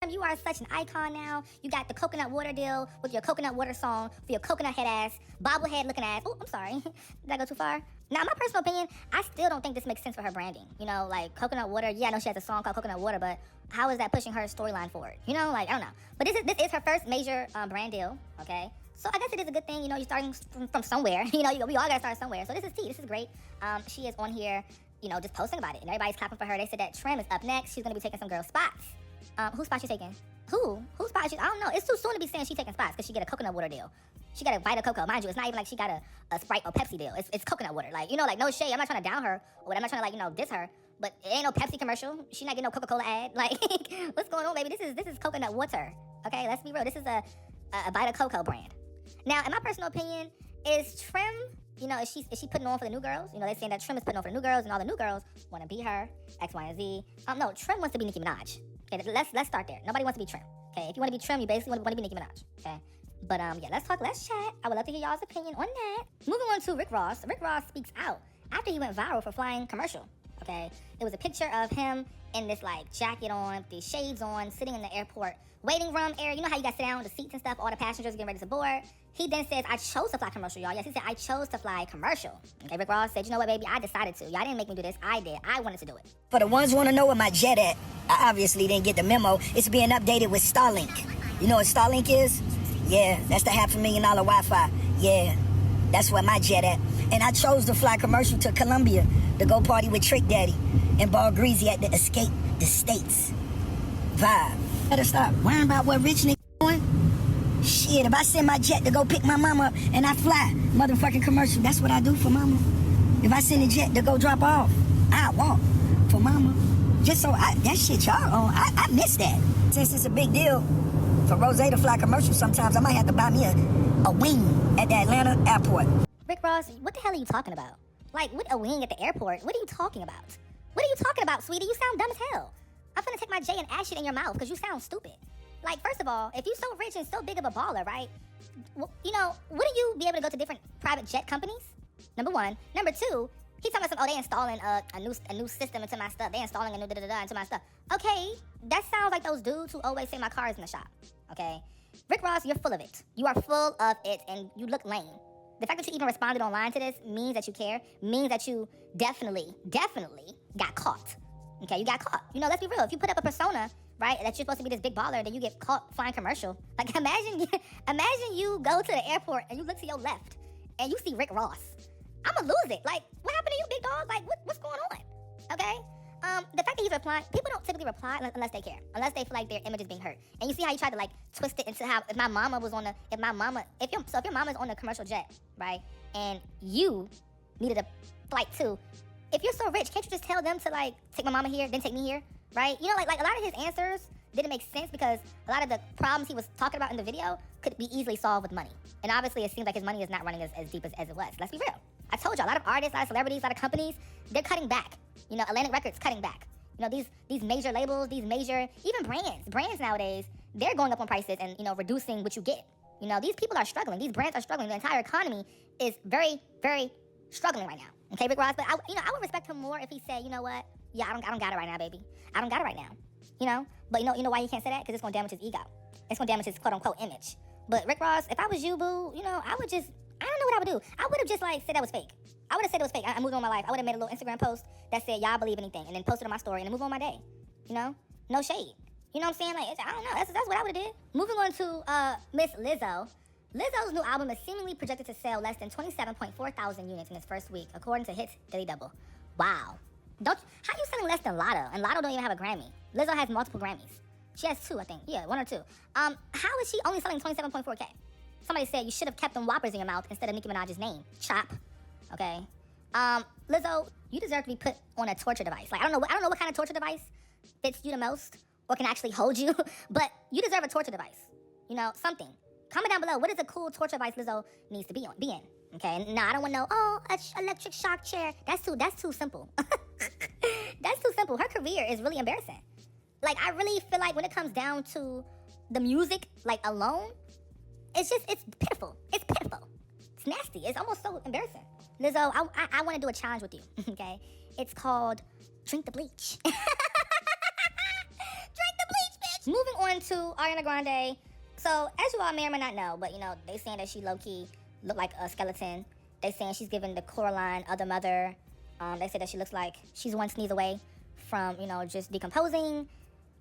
You are such an icon now. You got the coconut water deal with your coconut water song for your coconut head ass, bobblehead looking ass. Oh, I'm sorry. Did I go too far? Now, in my personal opinion, I still don't think this makes sense for her branding. You know, like coconut water. Yeah, I know she has a song called Coconut Water, but how is that pushing her storyline forward? You know, like, I don't know. But this is her first major brand deal, okay? So I guess it is a good thing. You know, you're starting from somewhere. You know, we all got to start somewhere. So this is tea. This is great. She is on here, you know, just posting about it. And everybody's clapping for her. They said that Trim is up next. She's going to be taking some girl spots. Whose spot she taking? Whose spot she? I don't know. It's too soon to be saying she taking spots because she get a coconut water deal. She got a Vita Coco. Mind you, it's not even like she got a Sprite or Pepsi deal. It's coconut water. Like, you know, like no shade. I'm not trying to down her or I'm not trying to, like, you know, diss her. But it ain't no Pepsi commercial. She not getting no Coca-Cola ad. Like, what's going on, baby? This is coconut water. Okay, let's be real. This is a Vita Coco brand. Now, in my personal opinion, is Trim, you know, is she putting on for the new girls? You know, they're saying that Trim is putting on for the new girls and all the new girls want to be her, X, Y, and Z. No, Trim wants to be Nicki Minaj. Okay, let's start there. Nobody wants to be Trim. Okay, if you want to be Trim, you basically want to be Nicki Minaj. Okay, but yeah, let's chat. I would love to hear y'all's opinion on that. Moving on to Rick Ross. Rick Ross speaks out after he went viral for flying commercial. Okay, it was a picture of him in this like jacket on, these shades on, sitting in the airport waiting room area. You know how you got to sit down on the seats and stuff, all the passengers getting ready to board. He then says, I chose to fly commercial, y'all. Yes, he said, I chose to fly commercial. Okay, Rick Ross said, you know what, baby, I decided to. Y'all didn't make me do this. I did. I wanted to do it. For the ones who want to know where my jet at, I obviously didn't get the memo. It's being updated with Starlink. You know what Starlink is? Yeah, that's the $500,000 Wi-Fi. Yeah, that's where my jet at. And I chose to fly commercial to Colombia to go party with Trick Daddy and Ball Greasy at the Escape the States vibe. Better stop worrying about what rich nigga doing. Shit, if I send my jet to go pick my mama up and I fly motherfucking commercial, that's what I do for mama. If I send a jet to go drop off, I walk for mama. Just so that shit y'all on, I miss that. Since it's a big deal for Rose to fly commercial, sometimes I might have to buy me a wing at the Atlanta airport. Rick Ross, what the hell are you talking about? Like, what a wing at the airport? What are you talking about? What are you talking about, sweetie? You sound dumb as hell. I'm finna take my J and ash it in your mouth because you sound stupid. Like, first of all, if you're so rich and so big of a baller, right? You know, wouldn't you be able to go to different private jet companies? Number one. Number two, he's talking about they installing a new system into my stuff. They installing a new da-da-da into my stuff. Okay, that sounds like those dudes who always say my car is in the shop. Okay? Rick Ross, you're full of it. You are full of it, and you look lame. The fact that you even responded online to this means that you care, means that you definitely got caught. Okay, you got caught. You know, let's be real. If you put up a persona, right, that you're supposed to be this big baller, then you get caught flying commercial. Like, imagine you go to the airport and you look to your left and you see Rick Ross. I'ma lose it. Like, what happened to you, big dog? Like, what's going on? Okay? The fact that he's replying, people don't typically reply unless they care, unless they feel like their image is being hurt. And you see how he tried to like twist it into how if your mama's on the commercial jet, right, and you needed a flight too, if you're so rich, can't you just tell them to like take my mama here, then take me here, right? You know, like a lot of his answers didn't make sense because a lot of the problems he was talking about in the video could be easily solved with money. And obviously, it seems like his money is not running as deep as it was. Let's be real. I told you, a lot of artists, a lot of celebrities, a lot of companies, they're cutting back. You know, Atlantic Records cutting back. You know, these major labels, these major, even brands nowadays, they're going up on prices and, you know, reducing what you get. You know, these people are struggling. These brands are struggling. The entire economy is very, very struggling right now. Okay, Rick Ross, but I would respect him more if he said, you know what? Yeah, I don't got it right now, baby. I don't got it right now. You know, but you know why he can't say that? Because it's gonna damage his ego. It's gonna damage his quote unquote image. But Rick Ross, if I was you, boo, you know, I don't know what I would do. I would have just like said that was fake. I would have said it was fake. I moved on my life. I would have made a little Instagram post that said, y'all believe anything, and then posted on my story and then move on my day. You know, no shade. You know what I'm saying? Like, I don't know. That's what I would have did. Moving on to Miss Lizzo. Lizzo's new album is seemingly projected to sell less than 27.4 thousand units in its first week, according to Hits Daily Double. Wow. How you selling less than Lotto? And Lotto don't even have a Grammy. Lizzo has multiple Grammys. She has 2, I think. Yeah, 1 or 2. How is she only selling 27.4K? Somebody said you should have kept them Whoppers in your mouth instead of Nicki Minaj's name. Chop. Okay. Lizzo, you deserve to be put on a torture device. Like, I don't know what kind of torture device fits you the most or can actually hold you, but you deserve a torture device. You know, something. Comment down below, what is a cool torture device Lizzo needs to be in? Okay, no, I don't want an electric shock chair. That's too simple. That's too simple. Her career is really embarrassing. Like, I really feel like when it comes down to the music, like, alone, it's pitiful. It's pitiful. It's nasty. It's almost so embarrassing. Lizzo, I want to do a challenge with you, okay? It's called Drink the Bleach. Drink the bleach, bitch! Moving on to Ariana Grande. So, as you all may or may not know, but, they saying that she low-key look like a skeleton. They saying she's given the Coraline of the mother. They say that she looks like she's one sneeze away from, just decomposing.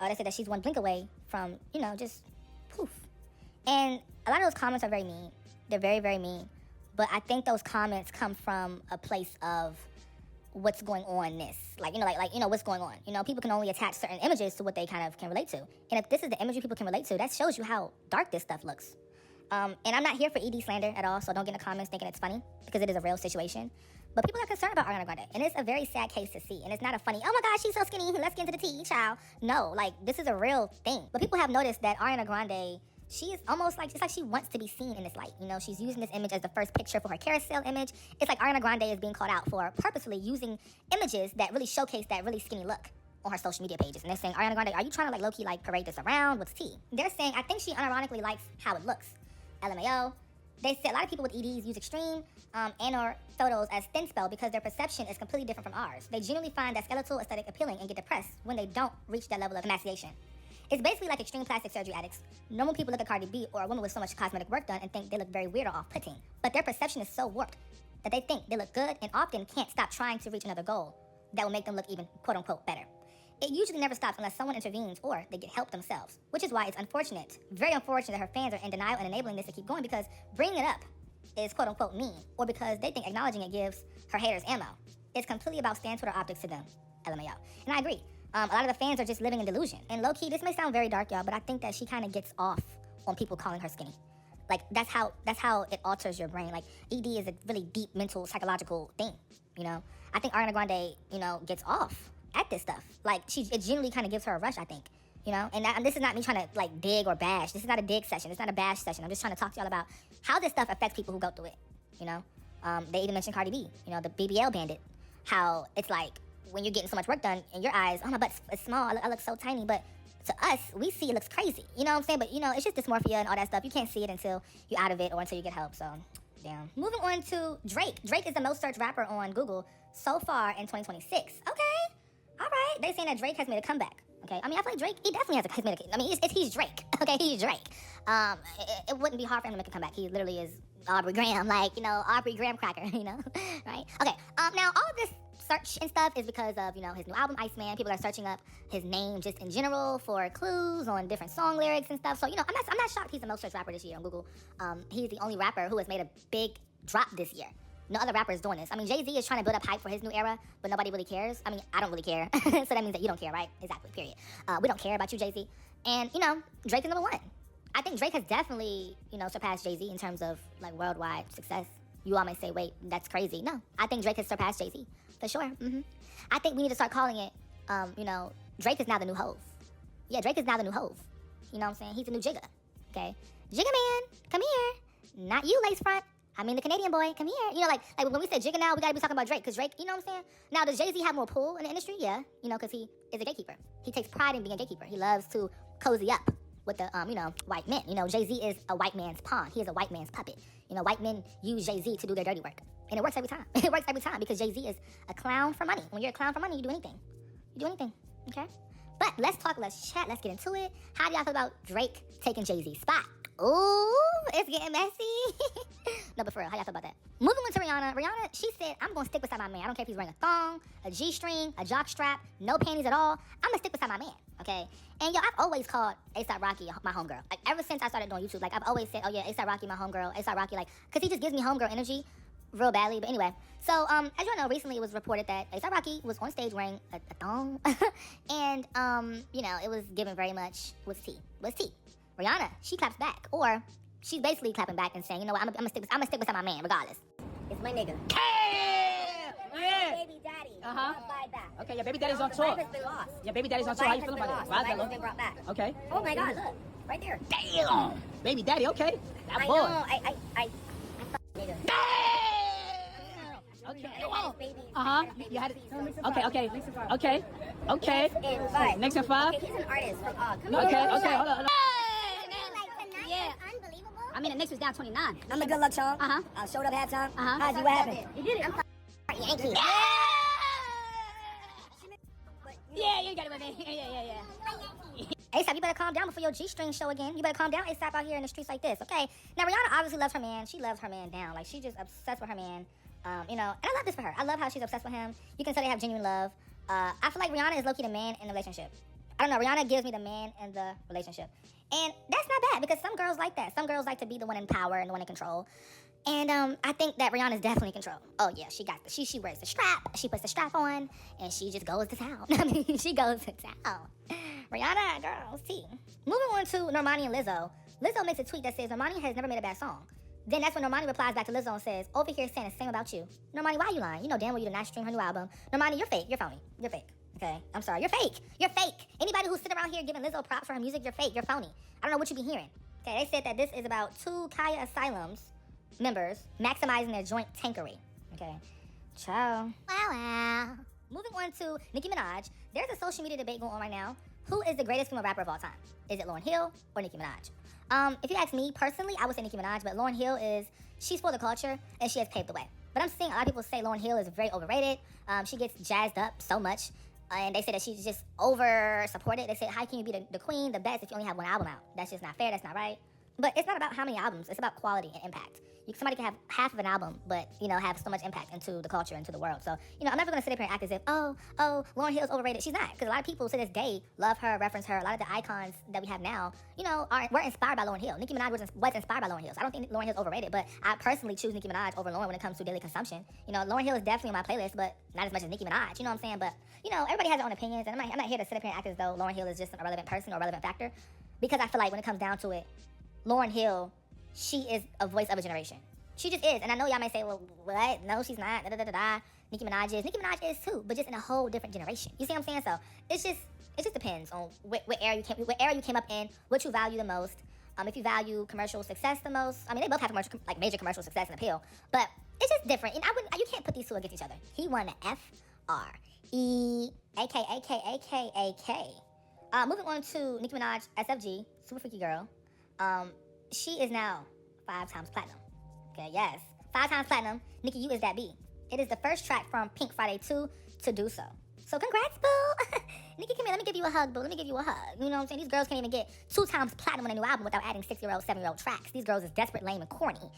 They say that she's one blink away from, just poof. And a lot of those comments are very mean. They're very, very mean. But I think those comments come from a place of what's going on-ness. What's going on. People can only attach certain images to what they kind of can relate to. And if this is the imagery people can relate to, that shows you how dark this stuff looks. And I'm not here for ED slander at all, so don't get in the comments thinking it's funny, because it is a real situation. But people are concerned about Ariana Grande, and it's a very sad case to see. And it's not a funny, oh my gosh, she's so skinny, let's get into the tea, child. No, this is a real thing. But people have noticed that Ariana Grande, she is almost it's like she wants to be seen in this light. She's using this image as the first picture for her carousel image. It's like Ariana Grande is being called out for purposely using images that really showcase that really skinny look on her social media pages. And they're saying, Ariana Grande, are you trying to low-key parade this around? What's tea? They're saying, I think she unironically likes how it looks. LMAO. They said a lot of people with EDs use extreme and or photos as thin spell because their perception is completely different from ours. They genuinely find that skeletal aesthetic appealing and get depressed when they don't reach that level of emaciation. It's basically like extreme plastic surgery addicts. Normal people look at Cardi B or a woman with so much cosmetic work done and think they look very weird or off-putting. But their perception is so warped that they think they look good and often can't stop trying to reach another goal that will make them look even quote-unquote better. It usually never stops unless someone intervenes or they get help themselves, which is why it's unfortunate, very unfortunate that her fans are in denial and enabling this to keep going, because bringing it up is quote-unquote mean, or because they think acknowledging it gives her haters ammo. It's completely about stand Twitter optics to them, LMAO. And I agree. A lot of the fans are just living in delusion. And low-key, this may sound very dark, y'all, but I think that she kind of gets off on people calling her skinny. That's how it alters your brain. ED is a really deep mental, psychological thing, I think Ariana Grande, gets off at this stuff. It genuinely kind of gives her a rush, I think, and this is not me trying to dig or bash. This is not a dig session. It's not a bash session. I'm just trying to talk to y'all about how this stuff affects people who go through it, They even mentioned Cardi B, the BBL bandit, how it's when you're getting so much work done in your eyes, oh, my butt's small, I look so tiny, but to us, we see it looks crazy, you know what I'm saying? But, it's just dysmorphia and all that stuff. You can't see it until you're out of it or until you get help, so damn. Moving on to Drake. Drake is the most searched rapper on Google so far in 2026. Okay. All right, they're saying that Drake has made a comeback. Okay, I feel like Drake, he definitely has made a. He's Drake. Okay, he's Drake. It wouldn't be hard for him to make a comeback. He literally is Aubrey Graham, Aubrey Graham cracker, right? Okay. Now all of this search and stuff is because of his new album Iceman. People are searching up his name just in general for clues on different song lyrics and stuff. So I'm not shocked he's the most searched rapper this year on Google. He's the only rapper who has made a big drop this year. No other rapper is doing this. Jay-Z is trying to build up hype for his new era, but nobody really cares. I don't really care. So that means that you don't care, right? Exactly, period. We don't care about you, Jay-Z. And, Drake is number one. I think Drake has definitely, surpassed Jay-Z in terms of, worldwide success. You all may say, wait, that's crazy. No, I think Drake has surpassed Jay-Z, for sure. I think we need to start calling it, Drake is now the new Hove. Yeah, Drake is now the new Hove. You know what I'm saying? He's the new Jigga, okay? Jigga man, come here. Not you, lace front. The Canadian boy, come here. When we say Jigga now, we gotta be talking about Drake, because Drake, you know what I'm saying? Now, does Jay-Z have more pull in the industry? Yeah, because he is a gatekeeper. He takes pride in being a gatekeeper. He loves to cozy up with the, white men. Jay-Z is a white man's pawn. He is a white man's puppet. White men use Jay-Z to do their dirty work. And it works every time. It works every time, because Jay-Z is a clown for money. When you're a clown for money, you do anything. You do anything, okay? But let's talk, let's chat, let's get into it. How do y'all feel about Drake taking Jay-Z's spot? Ooh, it's getting messy. No, but for real, how y'all feel about that? Moving on to Rihanna. Rihanna, she said, I'm going to stick beside my man. I don't care if he's wearing a thong, a G-string, a jock strap, no panties at all. I'm going to stick beside my man, okay? And, I've always called A$AP Rocky my homegirl. Ever since I started doing YouTube, I've always said, oh, yeah, A$AP Rocky my homegirl, A$AP Rocky, because he just gives me homegirl energy real badly. But anyway, so, as you all know, recently it was reported that A$AP Rocky was on stage wearing a thong. And, it was given very much, what's tea? Rihanna, she claps back, or she's basically clapping back and saying, you know what, I'm gonna stick beside my man regardless. It's my nigga. Hey! Yeah. Baby daddy. Fight back. Okay, your baby daddy's on tour. Has been lost. Your baby daddy's on tour. How you feeling about that? Has been brought back. Okay. Oh my God, look, right there. Damn. Baby daddy, okay. That boy. I nigga. Damn. Okay. You had it. Okay. Next in five. Okay, he's an artist from Okay. Hold on. Yeah. Unbelievable. The Knicks was down 29. I'm the good luck charm. I showed up halftime. How'd you, what happened? You did it. I'm Yankee. Yeah, you got it with me. Yeah. ASAP, you better calm down before your G-string show again. You better calm down ASAP out here in the streets like this, okay? Now, Rihanna obviously loves her man. She loves her man down. Like, she's just obsessed with her man. You know, and I love this for her. I love how she's obsessed with him. You can tell they have genuine love. I feel like Rihanna is low-key the man in the relationship. I don't know. Rihanna gives me the man in the relationship. And that's not bad because some girls like that. Some girls like to be the one in power and the one in control. And I think that Rihanna's definitely in control. Oh, yeah, she got she wears the strap. She puts the strap on, and she just goes to town. I mean, she goes to town. Rihanna, girl, see. Moving on to Normani and Lizzo. Lizzo makes a tweet that says, Normani has never made a bad song. Then that's when Normani replies back to Lizzo and says, over here saying the same about you. Normani, why are you lying? You know damn well you did not stream her new album. Normani, you're fake. You're phony. You're fake. Okay? I'm sorry. You're fake. You're fake. Anybody who's sitting around here giving Lizzo props for her music, you're fake. You're phony. I don't know what you be hearing. Okay, they said that this is about 2 Kaya Asylum's members maximizing their joint tankery. Okay? Ciao. Wow. Moving on to Nicki Minaj. There's a social media debate going on right now. Who is the greatest female rapper of all time? Is it Lauryn Hill or Nicki Minaj? If you ask me personally, I would say Nicki Minaj, but Lauryn Hill she's for the culture and she has paved the way. But I'm seeing a lot of people say Lauryn Hill is very overrated. She gets jazzed up so much. And they say that she's just over supported. They say, how can you be the queen, the best, if you only have one album out? That's just not fair. That's not right. But it's not about how many albums. It's about quality and impact. Somebody can have half of an album, but, you know, have so much impact into the culture, into the world. So, you know, I'm never going to sit up here and act as if, oh, Lauryn Hill's overrated. She's not. Because a lot of people to this day love her, reference her. A lot of the icons that we have now, you know, were inspired by Lauryn Hill. Nicki Minaj was inspired by Lauryn Hill. So I don't think Lauryn Hill's overrated, but I personally choose Nicki Minaj over Lauryn when it comes to daily consumption. You know, Lauryn Hill is definitely on my playlist, but not as much as Nicki Minaj. You know what I'm saying? But, you know, everybody has their own opinions, and I'm not here to sit up here and act as though Lauryn Hill is just an irrelevant person or irrelevant factor. Because I feel like when it comes down to it, Lauryn Hill, she is a voice of a generation. She just is. And I know y'all may say, well, what? No, she's not. Nicki Minaj is. Nicki Minaj is too, but just in a whole different generation. You see what I'm saying? So it just depends on what era you came up in, what you value the most. If you value commercial success the most. I mean, they both have major commercial success and appeal, but it's just different. And you can't put these two against each other. He won the F-R-E, A-K. Moving on to Nicki Minaj, SFG, Super Freaky Girl. She is now 5 times platinum. Okay, yes. 5 times platinum. Nicki, you is that B. It is the first track from Pink Friday 2 to do so. So congrats, boo. Nicki, come here. Let me give you a hug, boo. Let me give you a hug. You know what I'm saying? These girls can't even get 2 times platinum on a new album without adding 6-year-old, 7-year-old tracks. These girls is desperate, lame, and corny.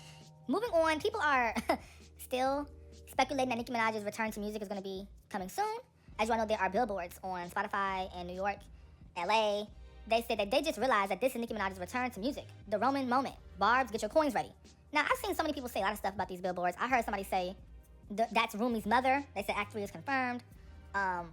Moving on, people are still speculating that Nicki Minaj's return to music is going to be coming soon. As you all know, there are billboards on Spotify in New York, LA. They said that they just realized that this is Nicki Minaj's return to music. The Roman moment. Barbs, get your coins ready. Now, I've seen so many people say a lot of stuff about these billboards. I heard somebody say, that's Rumi's mother. They said Act 3 is confirmed.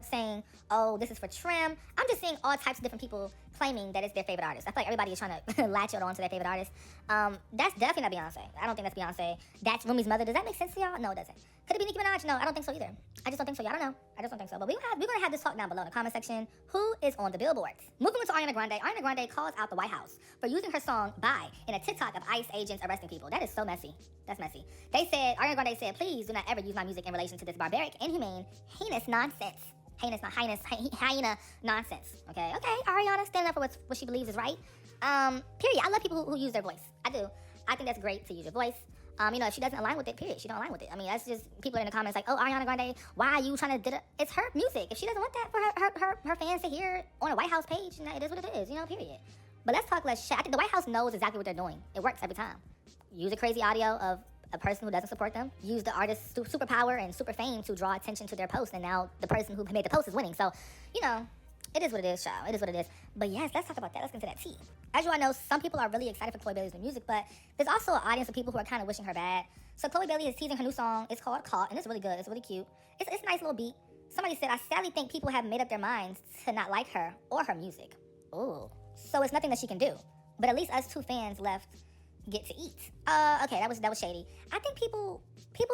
Saying, oh, this is for Trim. I'm just seeing all types of different people claiming that it's their favorite artist. I feel like everybody is trying to latch it on to their favorite artist. That's definitely not Beyonce. I don't think that's Beyonce. That's Rumi's mother. Does that make sense to y'all? No, it doesn't. Could it be Nicki Minaj? No, I don't think so either. I just don't think so. I don't know. I just don't think so. But we're going to have this talk down below in the comment section. Who is on the billboards? Moving on to Ariana Grande. Ariana Grande calls out the White House for using her song Bye in a TikTok of ICE agents arresting people. That is so messy. That's messy. Ariana Grande said, please do not ever use my music in relation to this barbaric, inhumane, heinous nonsense. Hyena nonsense. Okay, Ariana, standing up for what she believes is right. Period. I love people who use their voice. I do. I think that's great to use your voice. You know, if she doesn't align with it, period, she don't align with it. I mean, that's just people in the comments like, oh, Ariana Grande, why are you trying to do it? It's her music. If she doesn't want that for her fans to hear on a White House page, it is what it is, period. But let's talk less shit. I think the White House knows exactly what they're doing. It works every time. Use a crazy audio of a person who doesn't support them, use the artist's superpower and super fame to draw attention to their post, and now the person who made the post is winning. So, it is what it is, child. It is what it is. But yes, let's talk about that. Let's get into that tea. As you all know, some people are really excited for Chloe Bailey's new music, but there's also an audience of people who are kind of wishing her bad. So Chloe Bailey is teasing her new song. It's called Caught, and it's really good. It's really cute. It's a nice little beat. Somebody said, I sadly think people have made up their minds to not like her or her music. Ooh. So it's nothing that she can do. But at least us 2 fans left get to eat. Okay, that was shady. I think people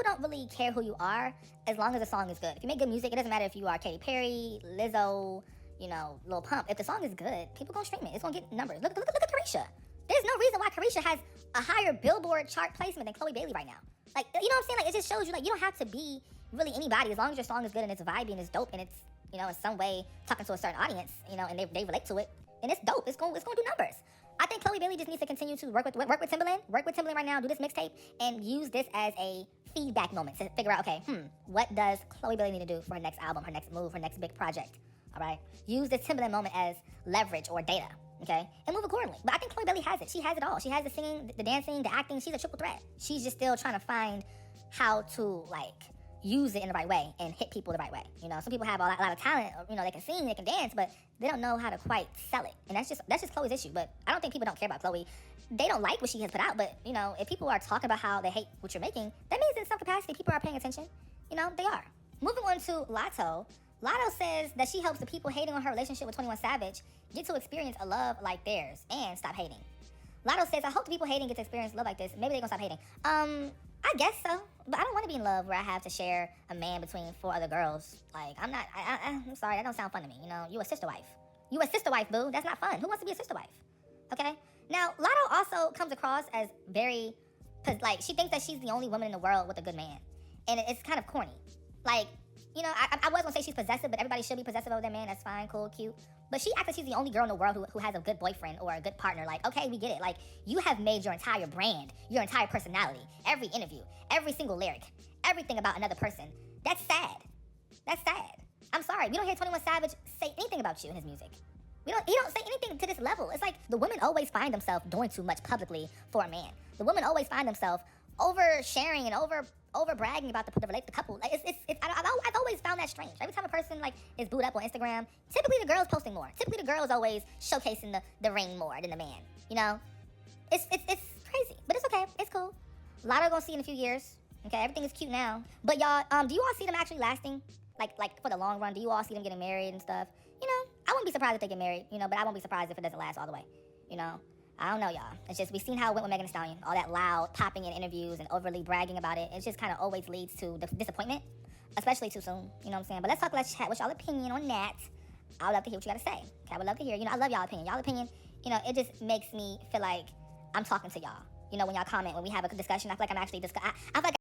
don't really care who you are as long as the song is good. If you make good music, it doesn't matter if you are Katy Perry, Lizzo, Lil Pump. If the song is good, people gonna stream it. It's gonna get numbers. Look at Carisha. There's no reason why Carisha has a higher Billboard chart placement than Chloe Bailey right now. Like, you know what I'm saying? Like, it just shows you, like, you don't have to be really anybody as long as your song is good and it's vibey and it's dope and it's, in some way talking to a certain audience, and they relate to it. And it's dope. It's gonna do numbers. I think Chloe Bailey just needs to continue to work with Timbaland. Work with Timbaland right now. Do this mixtape and use this as a feedback moment to figure out, okay, what does Chloe Bailey need to do for her next album, her next move, her next big project? all right? Use this Timberland moment as leverage or data, okay? And move accordingly. But I think Chloe Bailey has it. She has it all. She has the singing, the dancing, the acting. She's a triple threat. She's just still trying to find how to, like, use it in the right way and hit people the right way. You know, some people have a lot of talent, or, you know, they can sing, they can dance, but they don't know how to quite sell it. And that's just Chloe's issue. But I don't think people don't care about Chloe. They don't like what she has put out, but, you know, if people are talking about how they hate what you're making, that means in some capacity people are paying attention. You know, they are. Moving on to Lotto. Lotto says that she hopes the people hating on her relationship with 21 Savage get to experience a love like theirs and stop hating. Lotto says, I hope the people hating get to experience love like this. Maybe they're gonna stop hating. I guess so, but I don't want to be in love where I have to share a man between 4 other girls. Like, I'm sorry, that don't sound fun to me. You know, you a sister wife. You a sister wife, boo. That's not fun. Who wants to be a sister wife? Okay? Now, Lotto also comes across as very, like, she thinks that she's the only woman in the world with a good man. And it's kind of corny. Like, you know, I was gonna say she's possessive, but everybody should be possessive of their man. That's fine, cool, cute. But she acts like she's the only girl in the world who has a good boyfriend or a good partner. Like, okay, we get it. Like, you have made your entire brand, your entire personality, every interview, every single lyric, everything about another person. That's sad. That's sad. I'm sorry. We don't hear 21 Savage say anything about you in his music. He don't say anything to this level. It's like the women always find themselves doing too much publicly for a man. The women always find themselves oversharing and over bragging about the couple. Like I've always found that strange. Every time a person like is booed up on Instagram, typically the girl's posting more. Typically the girl's always showcasing the ring more than the man. You know, it's crazy, but it's okay. It's cool. A lot of gonna see in a few years. Okay, everything is cute now. But y'all, do you all see them actually lasting? Like for the long run, do you all see them getting married and stuff? You know, I wouldn't be surprised if they get married. You know, but I won't be surprised if it doesn't last all the way. You know. I don't know, y'all. It's just, we've seen how it went with Megan Thee Stallion. All that loud popping in interviews and overly bragging about it. It just kind of always leads to disappointment, especially too soon. You know what I'm saying? But let's chat. What's y'all opinion on that? I would love to hear what you got to say. Okay, I would love to hear. You know, I love y'all opinion. Y'all opinion, you know, it just makes me feel like I'm talking to y'all. You know, when y'all comment, when we have a discussion, I feel like I'm actually I feel like